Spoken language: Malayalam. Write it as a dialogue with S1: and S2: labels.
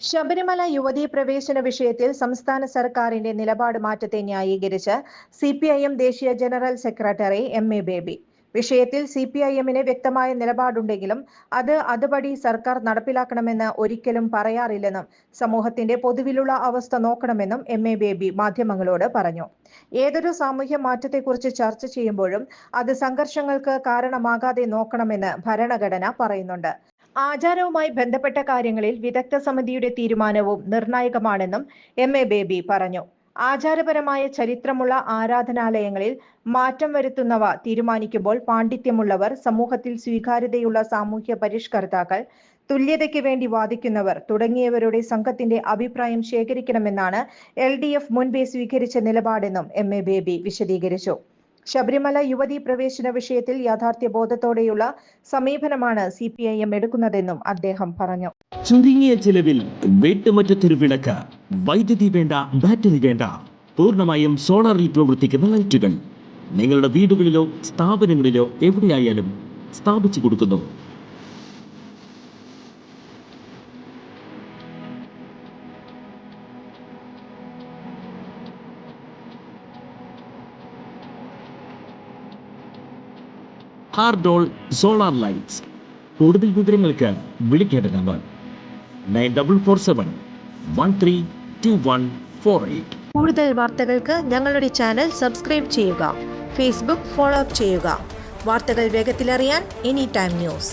S1: ശബരിമല യുവതീ പ്രവേശന വിഷയത്തിൽ സംസ്ഥാന സർക്കാരിന്റെ നിലപാട് മാറ്റത്തെ ന്യായീകരിച്ച് സിപിഐഎം ദേശീയ ജനറൽ സെക്രട്ടറി എം.എ. ബേബി. വിഷയത്തിൽ സിപിഐഎമ്മിന് വ്യക്തമായ നിലപാടുണ്ടെങ്കിലും അത് അതുപടി സർക്കാർ നടപ്പിലാക്കണമെന്ന് ഒരിക്കലും പറയാറില്ലെന്നും സമൂഹത്തിന്റെ പൊതുവിലുള്ള അവസ്ഥ നോക്കണമെന്നും എം.എ. ബേബി മാധ്യമങ്ങളോട് പറഞ്ഞു. ഏതൊരു സാമൂഹ്യ മാറ്റത്തെക്കുറിച്ച് ചർച്ച ചെയ്യുമ്പോഴും അത് സംഘർഷങ്ങൾക്ക് കാരണമാകാതെ നോക്കണമെന്ന് ഭരണഘടന പറയുന്നുണ്ട്. ആചാരവുമായി ബന്ധപ്പെട്ട കാര്യങ്ങളിൽ വിദഗ്ധ സമിതിയുടെ തീരുമാനവും നിർണായകമാണെന്നും എം.എ. ബേബി പറഞ്ഞു. ആചാരപരമായ ചരിത്രമുള്ള ആരാധനാലയങ്ങളിൽ മാറ്റം വരുത്തുന്നവ തീരുമാനിക്കുമ്പോൾ പാണ്ഡിത്യമുള്ളവർ, സമൂഹത്തിൽ സ്വീകാര്യതയുള്ള സാമൂഹ്യ പരിഷ്കർത്താക്കൾ, തുല്യതയ്ക്ക് വേണ്ടി വാദിക്കുന്നവർ തുടങ്ങിയവരുടെ സംഘത്തിന്റെ അഭിപ്രായം ശേഖരിക്കണമെന്നാണ് LDF മുൻപേ സ്വീകരിച്ച നിലപാടെന്നും എം.എ. ബേബി വിശദീകരിച്ചു. ശബരിമല യുവതീ പ്രവേശന വിഷയത്തിൽ യാഥാർത്ഥ്യബോധത്തോടെയുള്ള സമീപനമാണ് സിപിഐഎം എടുക്കുന്നതെന്നും അദ്ദേഹം പറഞ്ഞു.
S2: ചുരുങ്ങിയ ചിലവിൽ വീട്ടുമുറ്റത്തൊരു വിളക്ക്, വൈദ്യുതി വേണ്ട, ബാറ്ററി വേണ്ട, പൂർണ്ണമായും സോളാറിൽ പ്രവർത്തിക്കുന്ന ലൈറ്റുകൾ നിങ്ങളുടെ വീടുകളിലോ സ്ഥാപനങ്ങളിലോ എവിടെയായാലും സ്ഥാപിച്ചു കൊടുക്കുന്നു. ഹാർഡോൾ സോളാർ ലൈറ്റ്സ്. കൂടുതൽ വിവരങ്ങൾക്ക് വിളിക്കേണ്ട നമ്പർ 9447132148.
S1: കൂടുതൽ വാർത്തകൾക്ക് ഞങ്ങളുടെ ചാനൽ സബ്സ്ക്രൈബ് ചെയ്യുക. ഫേസ്ബുക്ക് ഫോളോ അപ്പ് ചെയ്യുക. വാർത്തകൾ വേഗത്തിലറിയാൻ Anytime News.